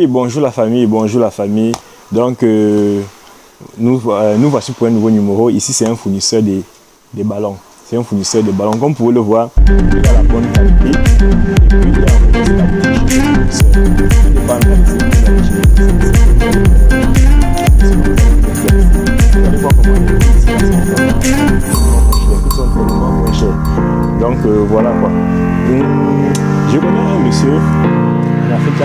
bonjour la famille, bonjour la famille. Donc, nous voici pour un nouveau numéro. Ici, c'est un fournisseur des ballons. C'est un fournisseur de ballons. Comme vous pouvez le voir, il y a la bonne qualité. Et puis, il y a en fait des qualités chez le fournisseur. Tout dépend de la qualité. Vous allez voir comment les prix sont tellement moins chers. Donc, voilà quoi. Je connais un monsieur en Afrique.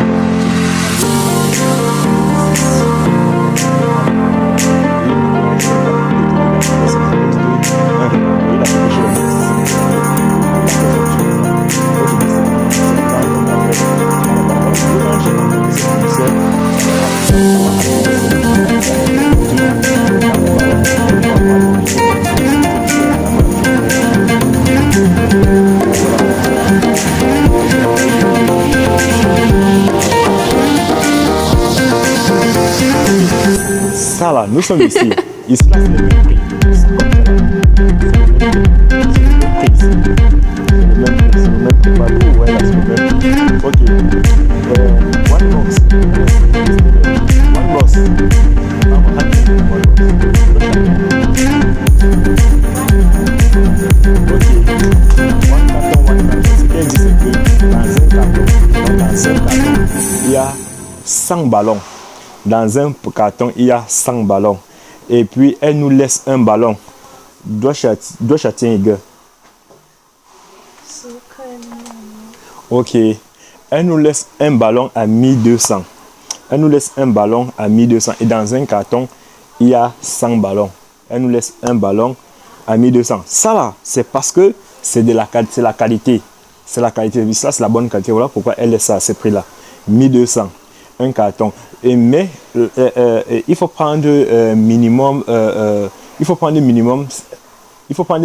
Ça là, nous sommes ici. Ici là, c'est le même prix. C'est le même prix partout. Ouais, là, c'est le même prix. Ok. One box. One box. Ok. One carton. Ce qui existe, c'est que dans un carton, il y a 100 ballons. Dans un carton, il y a 100 ballons. Et puis, elle nous laisse un ballon. Dois châtier un gars. Ok. Elle nous laisse un ballon à 1200. Elle nous laisse un ballon à 1200. Et dans un carton, il y a 100 ballons. Elle nous laisse un ballon à 1200. Ça là, c'est parce que c'est la qualité. C'est la qualité. Ça, c'est la bonne qualité. Voilà pourquoi elle laisse ça à ce prix-là. 1200. Un carton. Mais il faut prendre minimum il faut prendre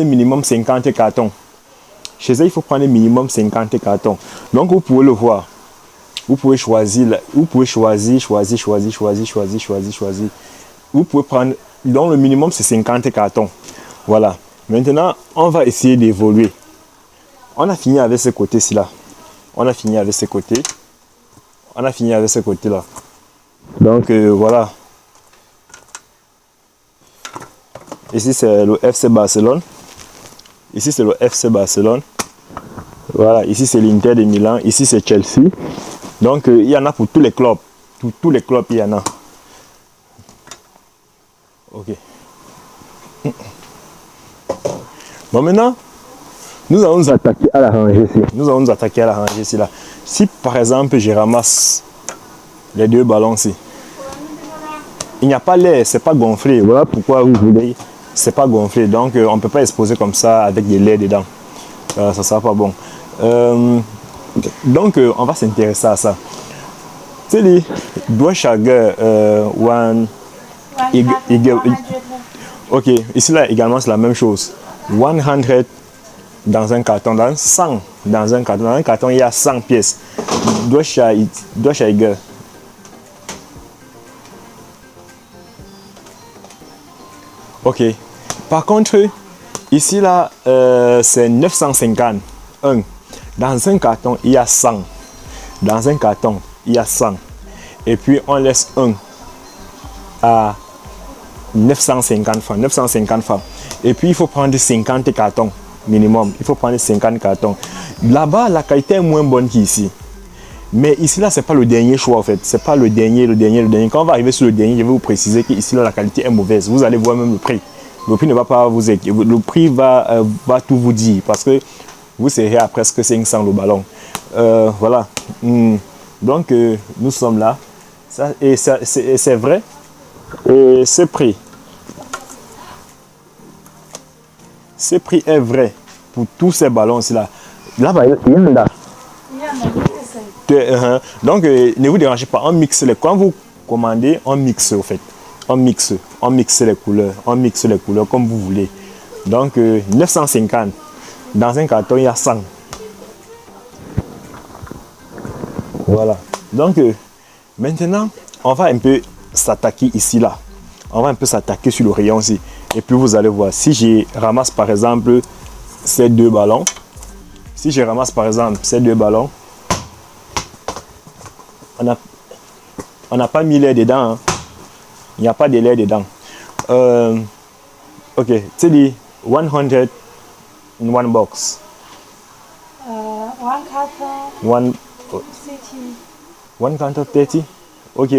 minimum 50 cartons. Chez elle, il faut prendre minimum 50 cartons. Donc vous pouvez le voir. Vous pouvez choisir. Vous pouvez choisir. Vous pouvez prendre. Donc le minimum c'est 50 cartons. Voilà. Maintenant, on va essayer d'évoluer. On a fini avec ce côté-ci là. On a fini avec ce côté. On a fini avec ce côté-là. Donc voilà. Ici c'est le FC Barcelone. Ici c'est le FC Barcelone. Voilà. Ici c'est l'Inter de Milan. Ici c'est Chelsea. Donc il y en a pour tous les clubs. Tous les clubs il y en a. Ok. Bon maintenant, nous allons nous attaquer à la rangée ici. Nous allons nous attaquer à la rangée ici là. Si par exemple je ramasse les deux ballons ici, il n'y a pas l'air, c'est pas gonflé. Voilà pourquoi vous voulez, c'est pas gonflé. Donc on ne peut pas exposer comme ça avec des lait dedans. Ça ne sera pas bon. Donc on va s'intéresser à ça. C'est les doigts chagueur one. Ok, ici là également c'est la même chose. 100 dans un carton, dans 100 dans un carton. Dans un carton il y a 100 pièces. Doigt chagueur. Ok. Par contre, ici là, c'est 950. Dans un carton, il y a 100. Dans un carton, il y a 100. Et puis, on laisse un à 950 francs. 950 francs. Et puis, il faut prendre 50 cartons minimum. Il faut prendre 50 cartons. Là-bas, la qualité est moins bonne qu'ici. Mais ici, là, c'est pas le dernier choix, en fait. C'est pas le dernier. Quand on va arriver sur le dernier, je vais vous préciser qu'ici, là, la qualité est mauvaise. Vous allez voir même le prix. Le prix ne va pas vous aider. Le prix va tout vous dire. Parce que vous serez à presque 500 le ballon. Voilà. Donc, nous sommes là. Et c'est vrai. Et ce prix est vrai pour tous ces ballons ici, là. Là-bas, il y en a. Donc, ne vous dérangez pas, on mixe les. Quand vous commandez, on mixe au fait. On mixe les couleurs. On mixe les couleurs comme vous voulez. Donc, 950. Dans un carton, il y a 100. Voilà. Donc, maintenant, on va un peu s'attaquer ici, là. On va un peu s'attaquer sur le rayon ici. Et puis, vous allez voir. Si je ramasse, par exemple, ces deux ballons. Si je ramasse, par exemple, ces deux ballons. On n'a pas mis l'air dedans. Hein. Il n'y a pas de l'air dedans. Ok, c'est dit 100 in one box. One carton. One, City. one count of 30? Ok.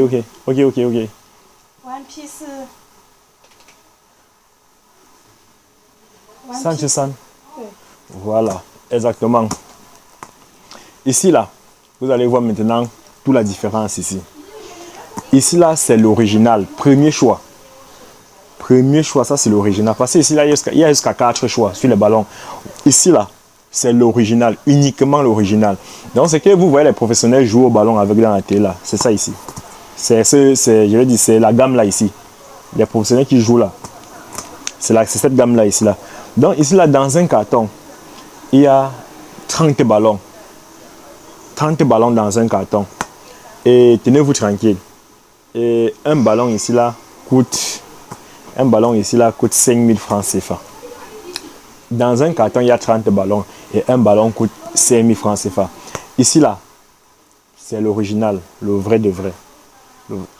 One piece. 100. Oui. Voilà, exactement. Ici, là, vous allez voir maintenant toute la différence ici. Ici, là, c'est l'original. Premier choix. Premier choix, ça, c'est l'original. Parce que ici, là, il y a jusqu'à 4 choix sur les ballons. Ici, là, c'est l'original. Uniquement l'original. Donc, c'est que vous voyez les professionnels jouer au ballon avec dans la télé, là. C'est ça, ici. Je vais dire, c'est la gamme, là, ici. Les professionnels qui jouent, là. C'est cette gamme-là, ici, là. Donc, ici, là, dans un carton, il y a 30 ballons. 30 ballons dans un carton. Et tenez-vous tranquille. Et un ballon ici, là, coûte 5 000 francs CFA. Dans un carton, il y a 30 ballons. Et un ballon coûte 5 000 francs CFA. Ici, là, c'est l'original, le vrai de vrai.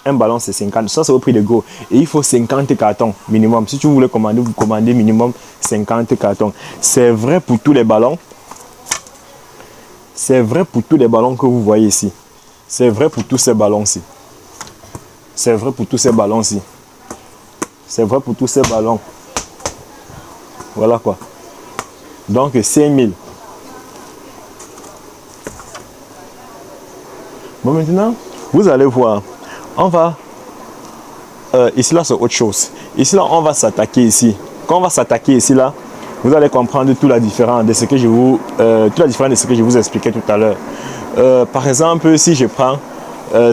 Un ballon, c'est 50. Ça, c'est au prix de go. Et il faut 50 cartons minimum. Si tu voulais commander, vous commandez minimum 50 cartons. C'est vrai pour tous les ballons. C'est vrai pour tous les ballons que vous voyez ici. C'est vrai pour tous ces ballons-ci. C'est vrai pour tous ces ballons-ci. C'est vrai pour tous ces ballons. Voilà quoi. Donc, 5 000. Bon, maintenant, vous allez voir. On va... ici, là, c'est autre chose. Ici, là, on va s'attaquer ici. Quand on va s'attaquer ici, là, vous allez comprendre toute la différence de ce que je vous expliquais tout à l'heure. Par exemple, si je prends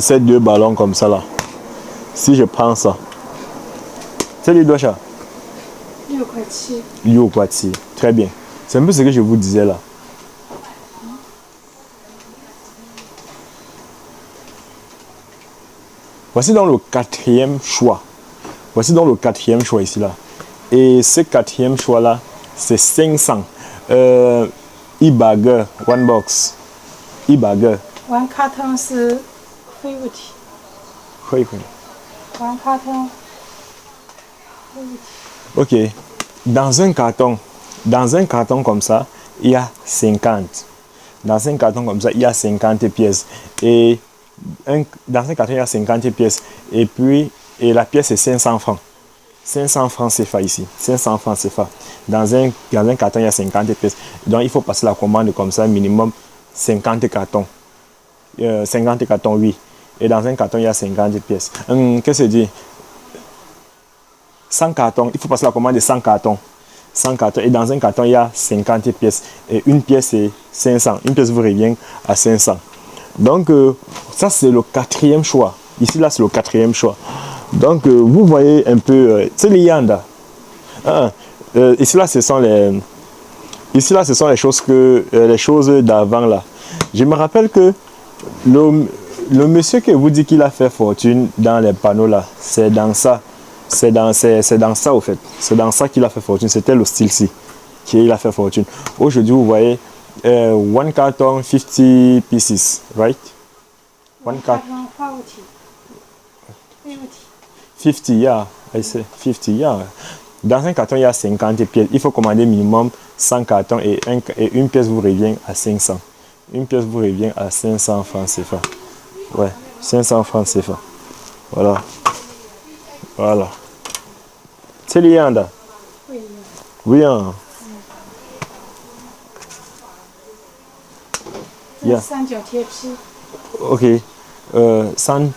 ces deux ballons comme ça, là. Si je prends ça. C'est les doigts, chat. 6块7. Très bien. C'est un peu ce que je vous disais là. Voici donc le quatrième choix. Voici donc le quatrième choix ici là. Et ce quatrième choix là, c'est 500. E-Bagger, one box. E-Bagger. One carton 是 50. 会。 One carton 50. Ok. Dans un carton comme ça, il y a 50. Dans un carton comme ça, il y a 50 pièces. Et dans un carton, il y a 50 pièces. Et puis, la pièce est 500 francs. 500 francs CFA ici. 500 francs CFA. Dans un carton, il y a 50 pièces. Donc, il faut passer la commande comme ça, minimum 50 cartons. 50 cartons, oui. Et dans un carton, il y a 50 pièces. Qu'est-ce que c'est dit? 100 cartons. Il faut passer la commande de 100 cartons. 100 cartons. Et dans un carton, il y a 50 pièces. Et une pièce, c'est 500. Une pièce vous revient à 500. Donc, ça, c'est le quatrième choix. Ici, là, c'est le quatrième choix. Donc, vous voyez un peu... c'est les yanda. Ici, là, ce sont les... Ici, là, ce sont les choses d'avant, là. Je me rappelle que le monsieur qui vous dit qu'il a fait fortune dans les panneaux, là, c'est dans ça. C'est dans ça, au fait. C'est dans ça qu'il a fait fortune. C'était le style-ci qu'il a fait fortune. Aujourd'hui, vous voyez, one carton, 50 pieces, right? One carton, 50, yeah. I say 50, yeah. Dans un carton, il y a 50 pièces. Il faut commander minimum 100 cartons et une pièce vous revient à 500. Une pièce vous revient à 500 francs CFA. Ouais, 500 francs CFA. Voilà. Voilà. C'est l'Yanda. Oui. Oui, hein. Yeah. 三角贴皮。 OK。三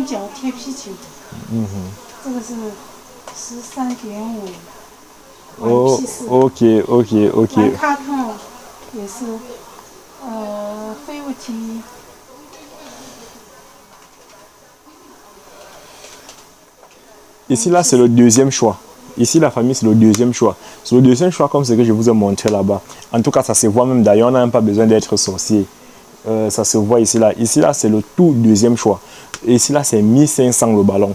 角贴皮球。这个是13.5。哦 ，OK。One carton 也是50。Ici, là, c'est le deuxième choix. Ici, la famille, c'est le deuxième choix. C'est le deuxième choix comme ce que je vous ai montré là-bas. En tout cas, ça se voit même d'ailleurs. On n'a même pas besoin d'être sorcier. Ça se voit ici, là. Ici, là, c'est le tout deuxième choix. Et ici, là, c'est 1500 le ballon.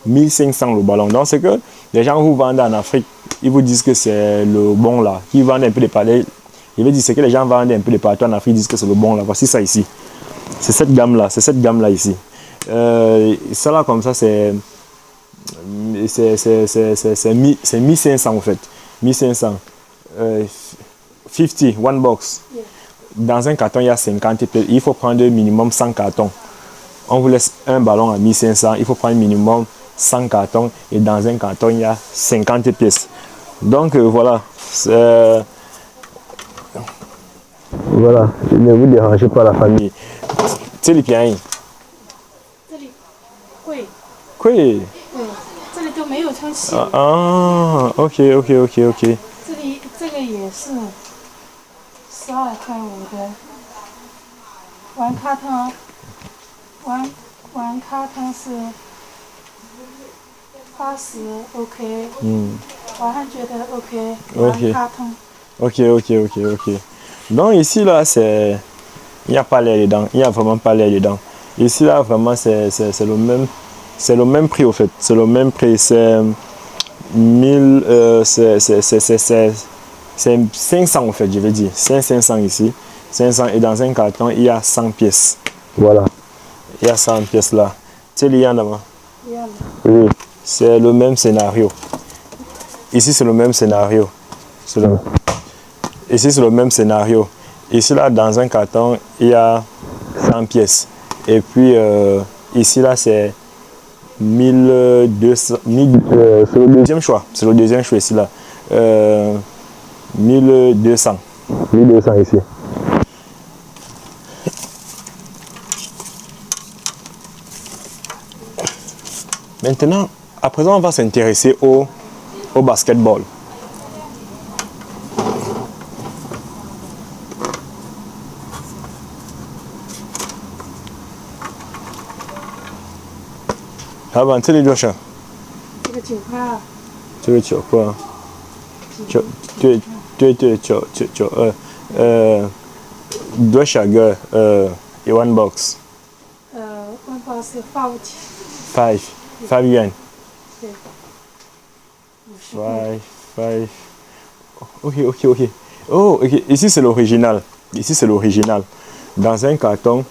1500 le ballon. Donc, c'est que les gens vous vendent en Afrique, ils vous disent que c'est le bon, là. Ils vendent un peu de palais. Je veux dire, c'est que les gens vendent un peu de partout en Afrique, ils disent que c'est le bon, là. Voici ça ici. C'est cette gamme-là. C'est cette gamme-là ici. Ça là, comme ça, c'est 1500 en fait. 1500. 50, one box. Yeah. Dans un carton, il y a 50 pièces. Il faut prendre minimum 100 cartons. On vous laisse un ballon à 1500. Il faut prendre minimum 100 cartons. Et dans un carton, il y a 50 pièces. Donc voilà. Voilà. Ne vous dérangez pas la famille. C'est les pieds. 这里贵， Quoi? 对，这里都没有充气。 OK. 这个也是12.5块的，玩卡通，玩卡通是80 OK，我还觉得 OK， 玩卡通。OK. Donc ici là, il n'y a pas l'air dedans. Il n'y a vraiment pas l'air dedans. Ici là, vraiment, c'est le même prix au fait. C'est le même prix. C'est 500 en fait, je vais dire. C'est 500 ici. 500 et dans un carton, il y a 100 pièces. Voilà. Il y a 100 pièces là. Tu sais, il y en a là. Oui. C'est le même scénario. Ici, c'est le même scénario. Ici, c'est le même scénario. Ici, là, dans un carton, il y a 100 pièces. Et puis, ici, là, c'est 1200. C'est le deuxième choix. C'est le deuxième choix ici, là. 1200. 1200 ici. Maintenant, à présent, on va s'intéresser au basketball. Ah ben, tu sais les deux chats. 这个9块，这个9块，多少个one box 1包是5钱， 5 yuan 对，50块。 5 OK. Oh, ok. Ici c'est l'original. Dans un carton,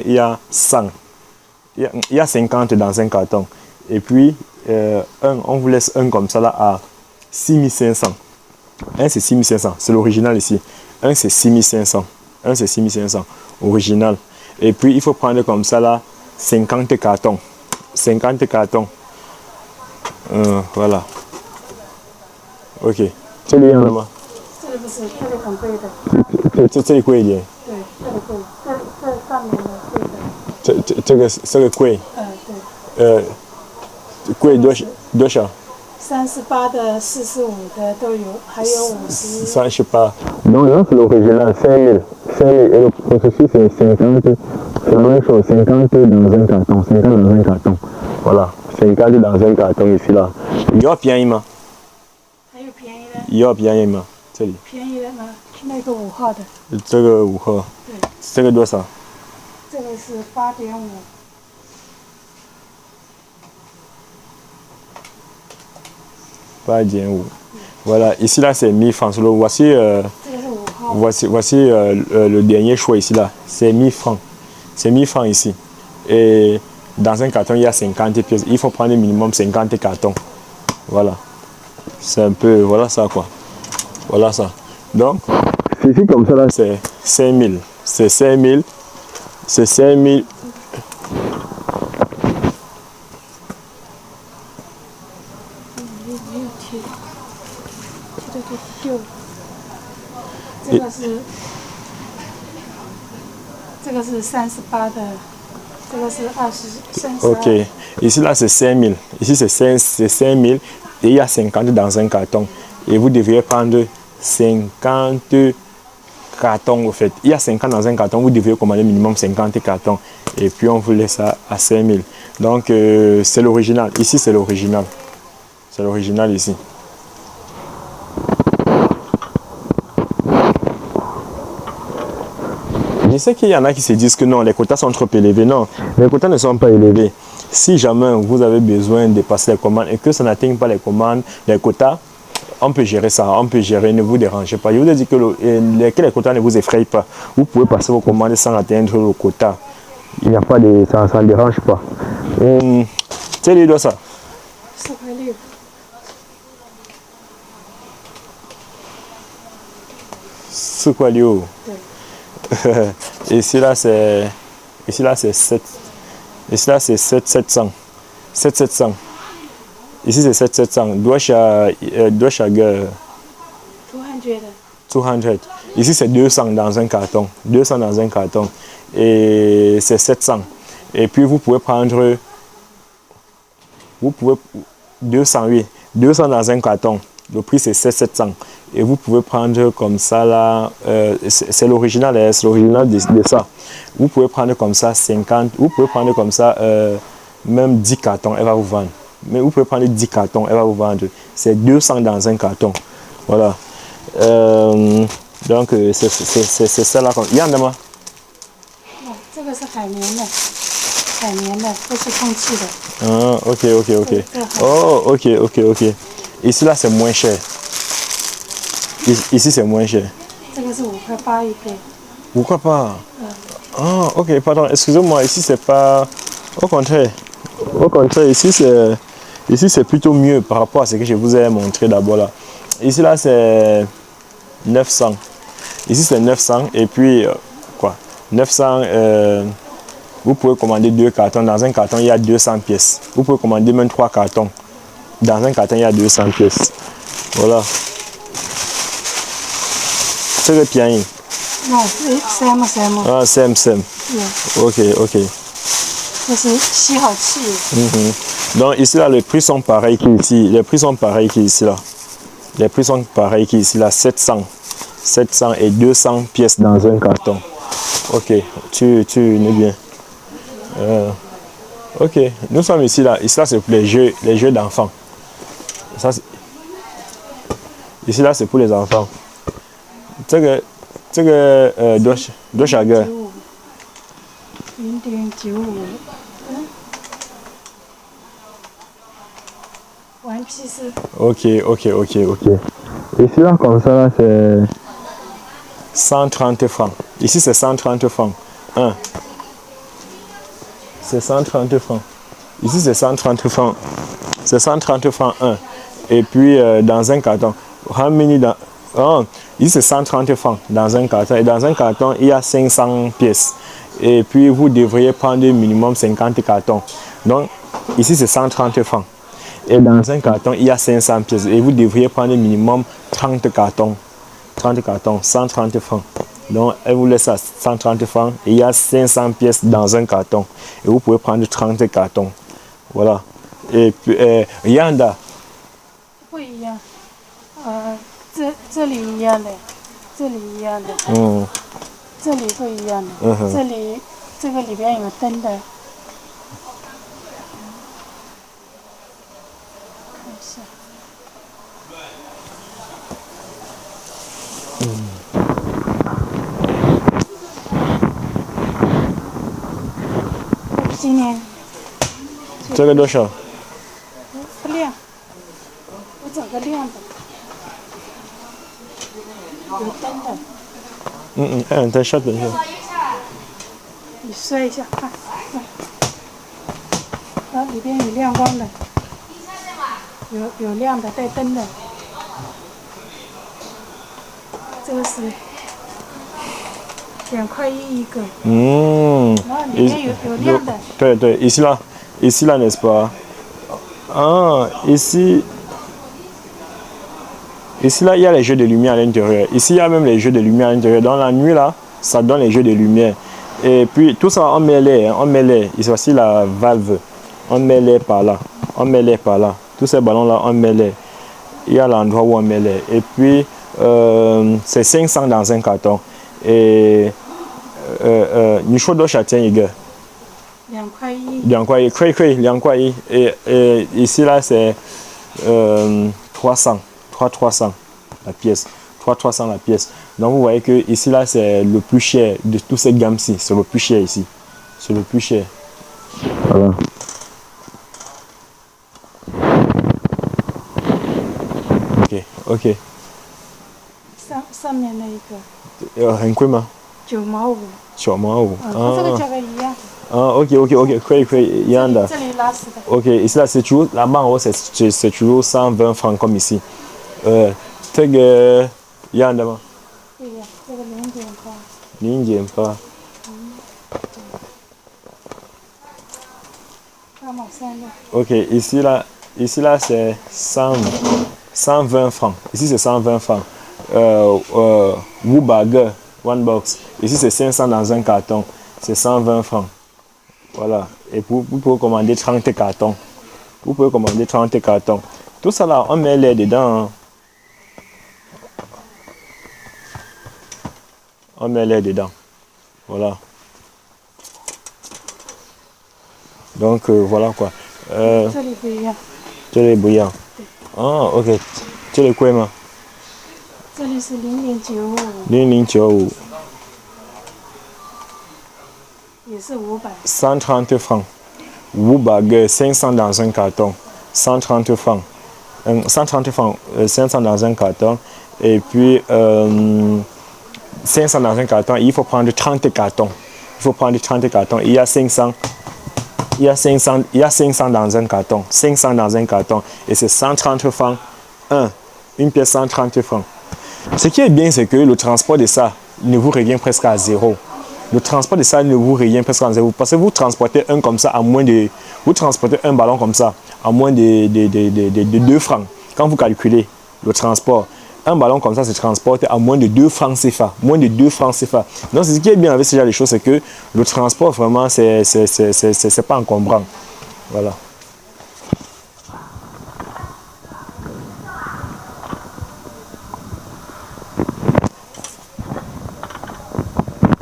il y a 100. Il y a 50 dans un carton. Et puis, on vous laisse un comme ça là à 6500. Un c'est 6500, c'est l'original ici. Un c'est 6500. Original. Et puis, il faut prendre comme ça là 50 cartons. 50 cartons. Voilà. OK. 这里样的吗？这个不是，这个很贵的。这里贵一点。对，这个贵，这上面的贵的。这个贵。对。贵多少？38的、45的都有，还有50。38. Donc là, c'est l'original, 5000. Et le processus, c'est 50. C'est la même chose, 50 dans un carton. 50 dans un carton. Voilà, 50 dans un carton ici là. 有便宜吗？还有便宜的。有便宜吗？这里。便宜的吗？那个5号的。这个5号。对。这个多少？这个是8.5。8.5. Voilà, ici là c'est 1000 francs. Voici, le dernier choix ici là. C'est 1000 francs. C'est 1000 francs ici. Et dans un carton il y a 50 pièces. Il faut prendre minimum 50 cartons. Voilà. C'est un peu, voilà ça quoi. Voilà ça. Donc, ici comme ça là c'est 5000. C'est 5000. C'est 5000. OK. Ici là c'est 5000. Ici c'est 5000 et il y a 50 dans un carton. Et vous devriez prendre 50 cartons au fait. Il y a 50 dans un carton, vous devriez commander minimum 50 cartons. Et puis on vous laisse ça à 5000. Donc c'est l'original. Ici c'est l'original. C'est l'original ici. Je sais qu'il y en a qui se disent que non, les quotas sont trop élevés. Non, les quotas ne sont pas élevés. Si jamais vous avez besoin de passer les commandes et que ça n'atteigne pas les commandes, les quotas, on peut gérer ça, on peut gérer, ne vous dérangez pas. Je vous ai dit que les quotas ne vous effrayent pas. Vous pouvez passer vos commandes sans atteindre le quota. Il n'y a pas de... Ça ne dérange pas. C'est les doigts ça. 4块6。4 quoi, Léo? Ici là c'est 7. Ici là c'est 700. 700. Ici c'est 700. Dosh à 200。200. Ici c'est 200 dans un carton. 200 dans un carton. Et c'est 700. Et puis vous pouvez prendre 200, oui. 200 dans un carton. Le prix c'est 700. Et vous pouvez prendre comme ça là, c'est l'original, c'est l'original de ça. Vous pouvez prendre comme ça 50, vous pouvez prendre comme ça même 10 cartons, elle va vous vendre. Mais vous pouvez prendre 10 cartons, elle va vous vendre. C'est 200 dans un carton. Voilà. Donc c'est ça là. Il y en a moi. 这个是海绵的，海绵的，不是充气的。Ah, ok. Oh, ok. Ici là c'est moins cher. Ici c'est moins cher. 这个是5块8一杯。Pourquoi pas? Ah, ok, pardon, excusez-moi, ici c'est pas... Au contraire, ici c'est plutôt mieux par rapport à ce que je vous ai montré d'abord là. Ici là c'est 900. Ici c'est 900 et puis quoi? 900, vous pouvez commander 2 cartons. Dans un carton il y a 200 pièces. Vous pouvez commander même 3 cartons. Dans un carton il y a 200 pièces. Voilà. C'est le piano. Non, c'est Sam。 Ah, Sam. Ok. 这是吸好气。Donc ici là les prix sont pareils qu'ici. Les prix sont pareils qu'ici là. Les prix sont pareils qu'ici là. 700 et 200 pièces dans un carton. Ok, tu es bien. Ok, nous sommes ici là. Ici là c'est pour les jeux d'enfants. Ici là c'est pour les enfants. 这个多少个？0.95。顽皮是。Ok. Ici là comme ça là c'est 130 francs. Ici c'est 130 francs. C'est 130 francs. Ici c'est 130 francs. C'est 130 francs un. Et puis dans un carton. Ici c'est 130 francs dans un carton. Et dans un carton, il y a 500 pièces. Et puis vous devriez prendre minimum 50 cartons. Donc ici c'est 130 francs. Et dans un carton, il y a 500 pièces. Et vous devriez prendre minimum 30 cartons. 30 cartons, 130 francs. Donc elle vous laisse à 130 francs. Et il y a 500 pièces dans un carton. Et vous pouvez prendre 30 cartons. Voilà. Et puis, Yanda. 不一样。这里一样的，这里一样的。这里不一样的。这个里边有灯的。看一下。今年。这个多少？不亮，我找个亮的。有灯的。等一下。你摔一下，看，里边有亮光的，有亮的带灯的。这个是2块1一个。然后里面有亮的。对， ici là n'est-ce pas? Ah, ici là, il y a les jeux de lumière à l'intérieur. Ici, il y a même les jeux de lumière à l'intérieur. Dans la nuit, là, ça donne les jeux de lumière. Et puis, tout ça, on met les. Ici aussi, la valve. On met les par là. Tous ces ballons-là, on met les. Il y a l'endroit où on met les. Et puis, c'est 500 dans un carton. Et, Nicho do châtien, il y a. 2块1. Et ici, là, c'est 300 la pièce. 300 la pièce. Donc vous voyez que ici là c'est le plus cher de toute cette gamme-ci. C'est le plus cher ici. C'est le plus cher. Voilà. Ok. 上面那一个。很贵吗？9毛5。9毛5。这个价格一样。Ah, ok,可以，一样的。这里拉丝的。OK, ici là, c'est toujours, là-bas en haut, c'est toujours 120 francs comme ici. 这个一样的吗？不一样，这个0.8。0.8。3/3的。OK, ici là c'est 120 francs. Ici c'est 120 francs. Wu burger, one box. Ici c'est 500 dans un carton. C'est 120 francs. Voilà. Et vous pouvez commander 30 cartons. Vous pouvez commander 30 cartons. Tout ça là, on met les dedans. Hein. On met les dedans. Voilà. Donc voilà quoi. 这里不一样。这里不一样。哦 ，OK， 这里贵吗？这里是0.95。0095。也是500。130 francs. Wu burger 500 dans un carton. 130 francs. 130 francs, 500 dans un carton. Et puis 500 dans un carton. Il faut prendre 30 cartons. Il faut prendre 30 cartons. Il y a 500 dans un carton. 500 dans un carton. Et c'est 130 francs. Une pièce 130 francs. Ce qui est bien, c'est que le transport de ça ne vous revient presque à zéro. Le transport de ça ne vous revient presque à zéro. Parce que vous transportez un comme ça à moins de... Vous transportez un ballon comme ça à moins de 2 francs. Quand vous calculez le transport, un ballon comme ça se transporte à moins de 2 francs CFA. Moins de 2 francs CFA. Donc, ce qui est bien avec ce genre de choses, c'est que le transport, vraiment, c'est pas encombrant. Voilà.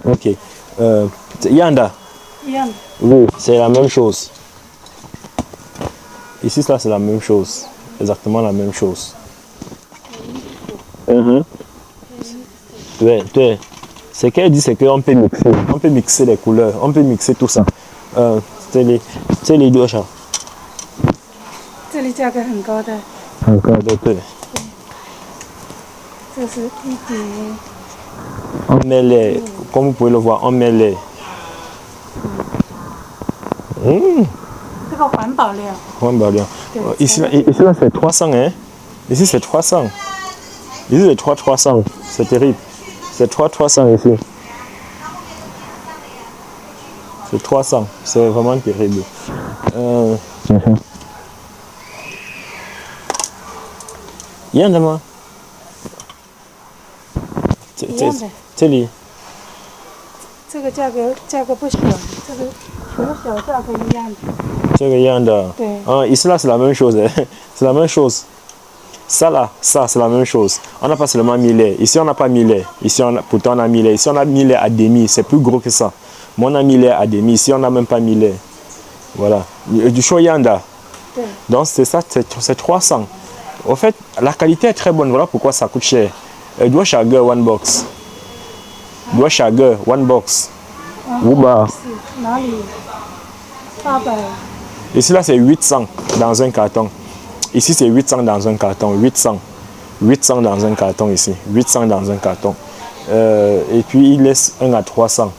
Ok. Yanda. Yanda. Oui, c'est la même chose. Ici, ça, c'est la même chose. Exactement la même chose. Ouais. Ce qu'elle dit, c'est qu'on peut mixer. On peut mixer les couleurs. On peut mixer tout ça. 这里多少？这里价格很高的。很高的，对。这是1.5。On met les, comme vous pouvez le voir, on met les. 这个环保料。环保料。Ici là c'est 300 hein. Ici c'est 300. Ici c'est 300. C'est terrible. C'est 300 ici. C'est 300. C'est vraiment terrible. Il y en a moi. 这里。这个价格不小，这个除小价格一样的。这个样的。对。Ici là c'est la même chose. C'est la même chose. Ça là, ça c'est la même chose. On n'a pas seulement mis lait. Ici on n'a pas mis lait. Ici pourtant on a mis lait. Ici on a mis lait à demi. C'est plus gros que ça. Mais on a mis lait à demi. Ici on n'a même pas mis lait. Voilà. Du shoyanda. Oui. Donc c'est ça, c'est 300. En fait, la qualité est très bonne. Voilà pourquoi ça coûte cher. Doua Chager, one box. Doua Chager, one box. Wuba. Ici là c'est 800 dans un carton. Ici c'est 800 dans un carton. 800 dans un carton ici. 800 dans un carton. Et puis il laisse 1 à 300.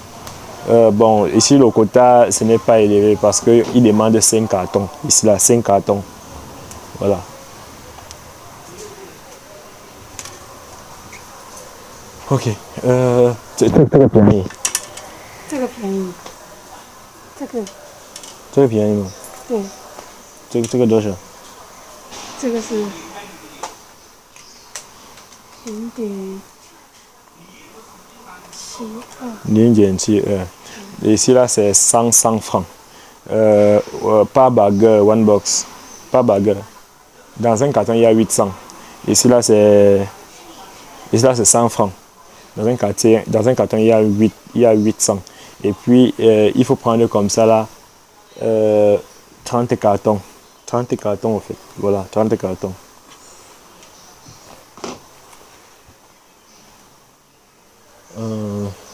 Bon, ici le quota ce n'est pas élevé parce qu'il demande 5 cartons. Ici là 5 cartons. Voilà. OK. 这个便宜。这个便宜。这个便宜吗？对。这个多少？这个是0.72。0.72. Ici là c'est 100 francs. Pas burger, one box. Pas burger. Dans un carton il y a 800. Ici là c'est 100 francs. Dans un carton il y a 800. Et puis il faut prendre comme ça là 30 cartons. 30 cartons en fait. Voilà, 30 cartons.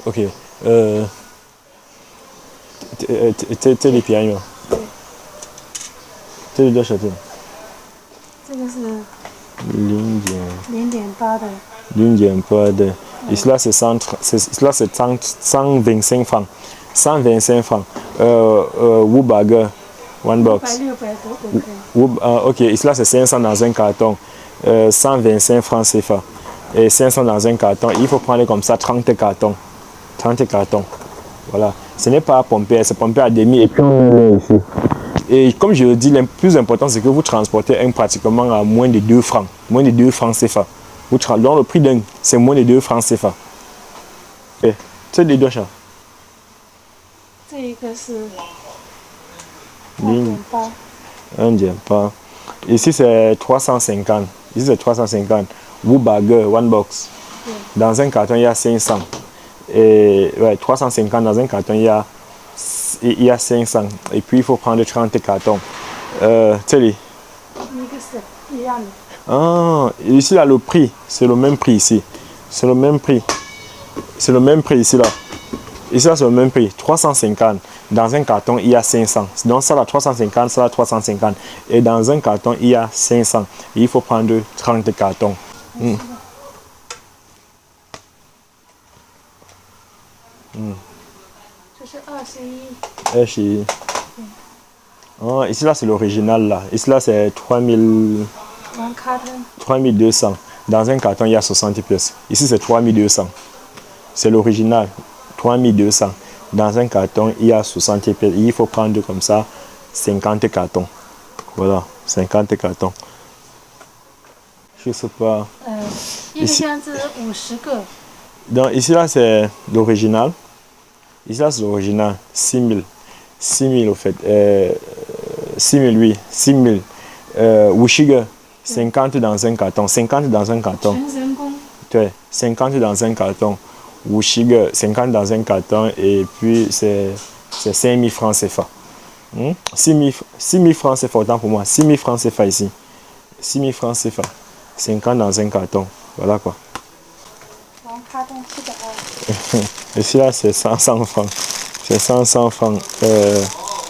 OK. C'est les pieds. C'est de château. 这个是0.8 的。0.8 de. Ici là c'est 125 francs. 125 francs. Wu Burger, one box. 600都可以。Ok, ici là c'est 500 dans un carton, 125 francs CFA. Et 500 dans un carton, il faut prendre comme ça 30 cartons. 30 cartons. Voilà. Ce n'est pas pompé, c'est pompé à demi et puis on met ici. Et comme je le dis, le plus important c'est que vous transportez un pratiquement à moins de 2 francs. Moins de 2 francs CFA. Donc le prix d'un, c'est moins de 2 francs CFA. Et, c'est des deux chats. 这一个是1.8. 2.8， Ici c'est 350. Ici c'est 350. Wu Burger, one box. Dans un carton, il y a 500. Et ouais, 350 dans un carton, il y a 500. Et puis il faut prendre 30 cartons. Télé. 一个是一样的。 Ah, ici là, le prix, c'est le même prix ici. C'est le même prix. C'est le même prix ici là. Ici là, c'est le même prix. 350. Dans un carton, il y a 500. Donc ça là, 350, ça là, 350. Et dans un carton, il y a 500. Et il faut prendre 30 cartons. 这是21。Oh, ici là, c'est l'original là. Ici là, c'est 3000. 1 carton。 3200. Dans un carton, il y a 60 pièces. Ici, c'est 3200. C'est l'original. 3200. Dans un carton, il y a 60 pièces. Il faut prendre comme ça 50 cartons. Voilà, 50 cartons. Je sais pas. 一个箱子50个。 Donc ici, là, c'est l'original. Ici, là, c'est l'original. 6000. 6000 au fait. 6000, oui. 6000. Wushiger. 50 dans un carton. 50 dans un carton. 全人工。 Ouais, 50 dans un carton. Wushiger, 50 dans un carton. Et puis, c'est 5000 francs CFA. 6000 francs CFA, autant pour moi. 6000 francs CFA ici. 6000 francs CFA. 50 dans un carton. Voilà quoi. 1 carton 720。 Ici, là, c'est 500 francs. C'est 500 francs.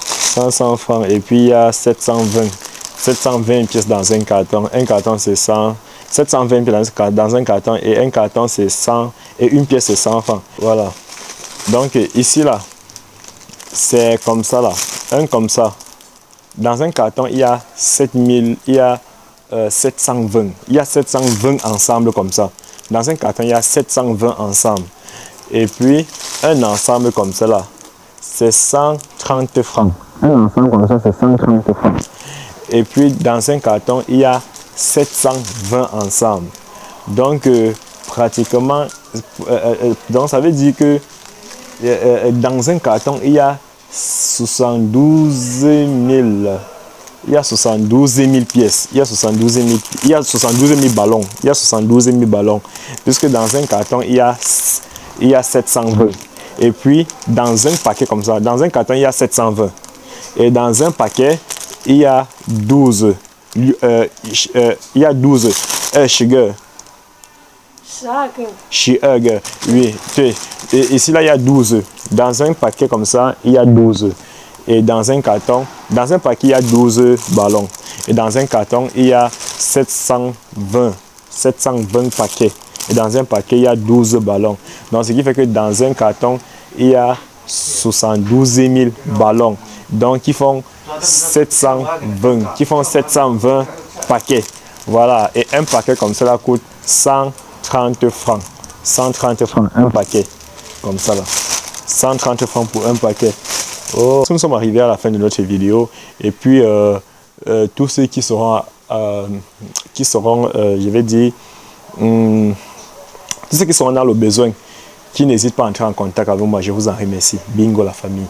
500 francs. Et puis, il y a 720 pièces dans un carton. Un carton, c'est 100. 720 pièces dans un carton. Et un carton, c'est 100. Et une pièce, c'est 100 francs. Voilà. Donc, ici, là, c'est comme ça, là. Un comme ça. Dans un carton, il y a 7000. Il y a 720. Il y a 720 ensemble comme ça. Dans un carton, il y a 720 ensemble. Et puis, un ensemble comme ça, là, c'est 130 francs. Un ensemble comme ça, c'est 130 francs. Et puis, dans un carton, il y a 720 ensemble. Donc, pratiquement, donc ça veut dire que dans un carton, il y a 72 000. Il y a 72 000 pièces. Il y a 72 000 ballons. Il y a 72 000 ballons. Puisque dans un carton, il y a 720. Et puis, dans un paquet comme ça, dans un carton, il y a 720. Et dans un paquet, il y a 12. Il y a 12. Sugar. 12个。Oui. Et ici, là, il y a 12. Dans un paquet comme ça, il y a 12. Et dans un carton, dans un paquet, il y a 12 ballons. Et dans un carton, il y a 720 paquets. Et dans un paquet, il y a 12 ballons. Donc, ce qui fait que dans un carton, il y a 72 000 ballons. Donc, ils font 720 paquets. Voilà. Et un paquet comme cela coûte 130 francs. 130 francs, un paquet. Comme ça, là. 130 francs pour un paquet. Oh. Nous sommes arrivés à la fin de notre vidéo. Et puis, tous ceux qui seront, je vais dire, tous ceux qui seront dans le besoin, qui n'hésitent pas à entrer en contact avec moi, je vous en remercie. Bingo la famille.